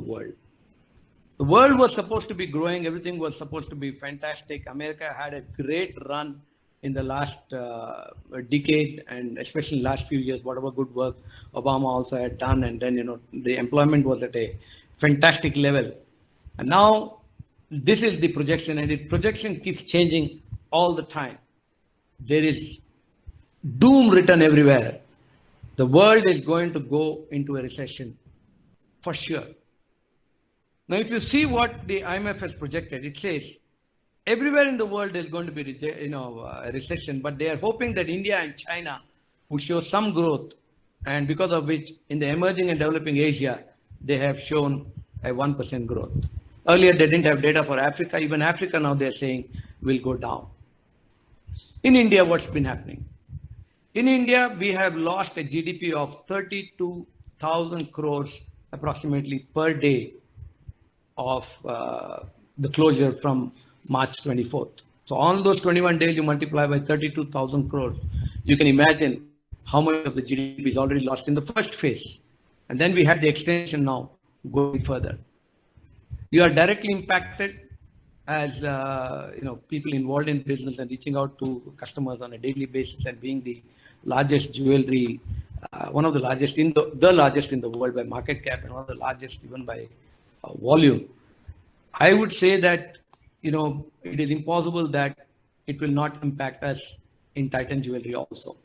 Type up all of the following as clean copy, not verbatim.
world. The world was supposed to be growing. Everything was supposed to be fantastic. America had a great run in the last decade, and especially last few years, whatever good work Obama also had done. And then, the employment was at a fantastic level. And now this is the projection, and the projection keeps changing all the time. There is doom written everywhere. The world is going to go into a recession for sure. Now, if you see what the IMF has projected, it says everywhere in the world there's going to be a recession, but they are hoping that India and China will show some growth, and because of which in the emerging and developing Asia, they have shown a 1% growth. Earlier, they didn't have data for Africa. Even Africa now they're saying will go down. In India, what's been happening? In India, we have lost a GDP of 32,000 crores approximately per day of the closure from March 24th. So on those 21 days, you multiply by 32,000 crores. You can imagine how much of the GDP is already lost in the first phase. And then we have the extension now going further. You are directly impacted as people involved in business and reaching out to customers on a daily basis, and being the largest jewelry, one of the largest in the largest in the world by market cap, and one of the largest even by volume. I would say that it is impossible that it will not impact us in Titan Jewelry also.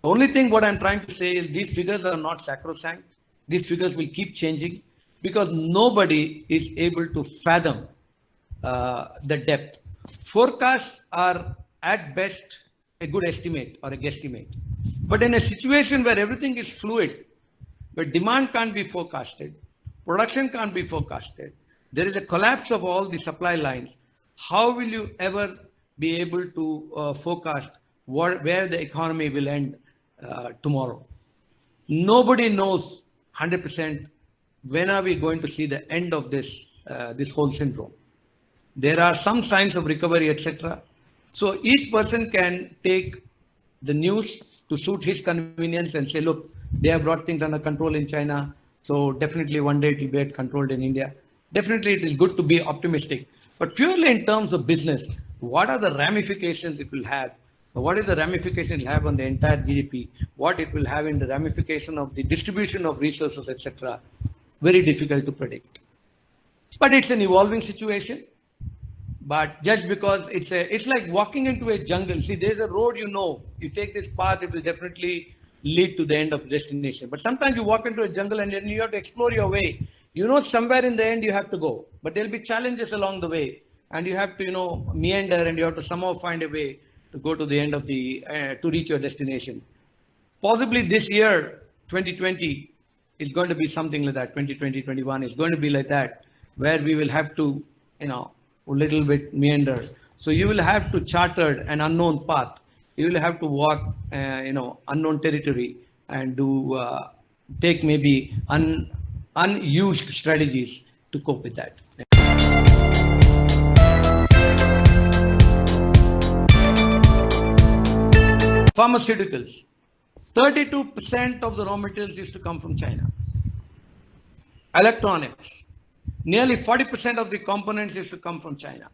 The only thing what I'm trying to say is these figures are not sacrosanct. These figures will keep changing because nobody is able to fathom the depth. Forecasts are at best a good estimate or a guesstimate. But in a situation where everything is fluid, where demand can't be forecasted, production can't be forecasted, there is a collapse of all the supply lines, how will you ever be able to forecast where the economy will end tomorrow? Nobody knows 100% when are we going to see the end of this whole syndrome. There are some signs of recovery, etc. So each person can take the news to suit his convenience and say, look, they have brought things under control in China, so definitely one day it will get controlled in India. Definitely it is good to be optimistic. But purely in terms of business, what are the ramifications it will have? What is the ramification it will have on the entire GDP? What it will have in the ramification of the distribution of resources, etc. Very difficult to predict. But it's an evolving situation. But just because it's like walking into a jungle. See, there's a road, you take this path, it will definitely lead to the end of the destination. But sometimes you walk into a jungle and then you have to explore your way. Somewhere in the end you have to go, but there'll be challenges along the way, and you have to, meander, and you have to somehow find a way to go to the end of to reach your destination. Possibly this year, 2020, is going to be something like that. 2020, 21 is going to be like that, where we will have to, a little bit meander. So you will have to charter an unknown path. You will have to walk, unknown territory, and take maybe unused strategies to cope with that. Pharmaceuticals. 32% of the raw materials used to come from China. Electronics. Nearly 40% of the components used to come from China.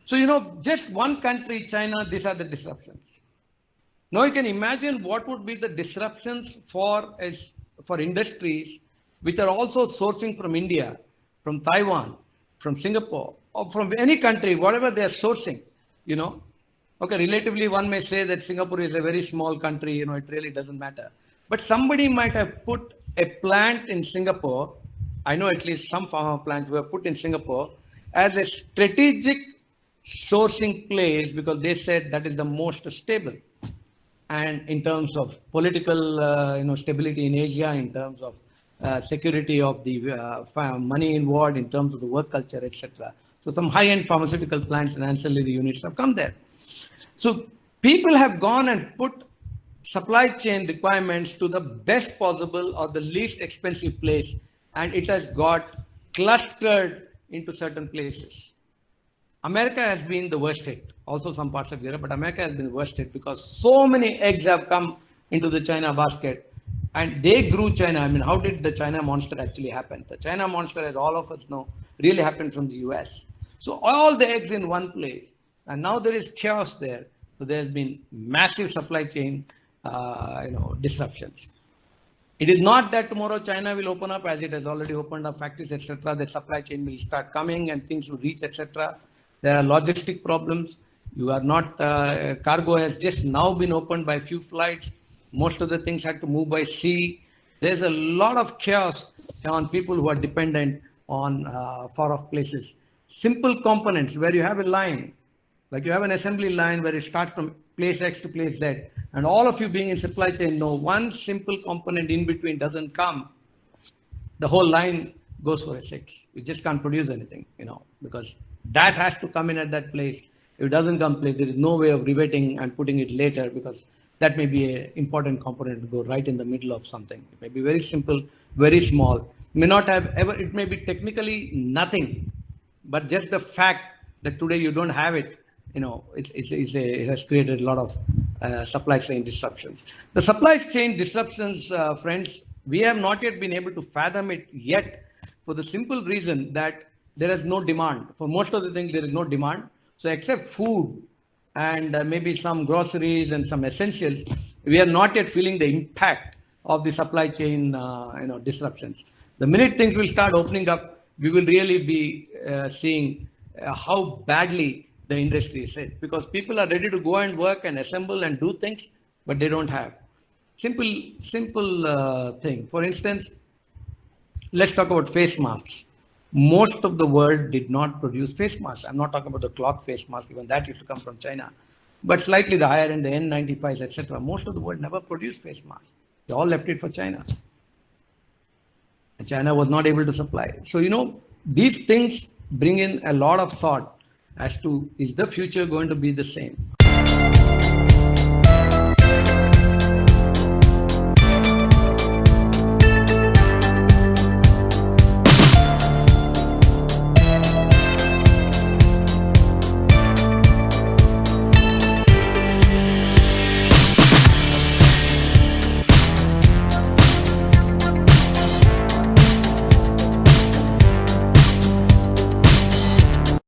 So, just one country, China, these are the disruptions. Now you can imagine what would be the disruptions for industries which are also sourcing from India, from Taiwan, from Singapore, or from any country, whatever they are sourcing, Okay, relatively one may say that Singapore is a very small country, it really doesn't matter. But somebody might have put a plant in Singapore, I know at least some pharma plants were put in Singapore as a strategic sourcing place because they said that is the most stable. And in terms of political stability in Asia, in terms of security of the money involved, in terms of the work culture, etc. So some high-end pharmaceutical plants and ancillary units have come there. So people have gone and put supply chain requirements to the best possible or the least expensive place, and it has got clustered into certain places. America has been the worst hit, also some parts of Europe, but America has been the worst hit because so many eggs have come into the China basket, And they grew China. I mean, how did the China monster actually happen? The China monster, as all of us know, really happened from the US. So all the eggs in one place. And now there is chaos there. So there's been massive supply chain disruptions. It is not that tomorrow China will open up, as it has already opened up factories, etc. The supply chain will start coming and things will reach, etc. There are logistic problems. You are not, cargo has just now been opened by few flights. Most of the things had to move by sea. There's a lot of chaos on people who are dependent on far off places. Simple components where you have a line, like you have an assembly line where you start from place X to place Z, and all of you being in supply chain know one simple component in between doesn't come, the whole line goes for a 6. You just can't produce anything, because that has to come in at that place. If it doesn't come place, there is no way of riveting and putting it later, because that may be an important component to go right in the middle of something. It may be very simple, very small, may not have ever, it may be technically nothing, but just the fact that today you don't have it, it has created a lot of supply chain disruptions. The supply chain disruptions, friends, we have not yet been able to fathom it yet, for the simple reason that there is no demand. For most of the things, there is no demand. So except food and maybe some groceries and some essentials, we are not yet feeling the impact of the supply chain disruptions. The minute things will start opening up, we will really be seeing how badly the industry is hit, because people are ready to go and work and assemble and do things, but they don't have. Simple thing. For instance, let's talk about face masks. Most of the world did not produce face masks. I'm not talking about the cloth face mask, even that used to come from China, but slightly the higher end, the N95s, etc. Most of the world never produced face masks. They all left it for China. And China was not able to supply. So, these things bring in a lot of thought as to, is the future going to be the same?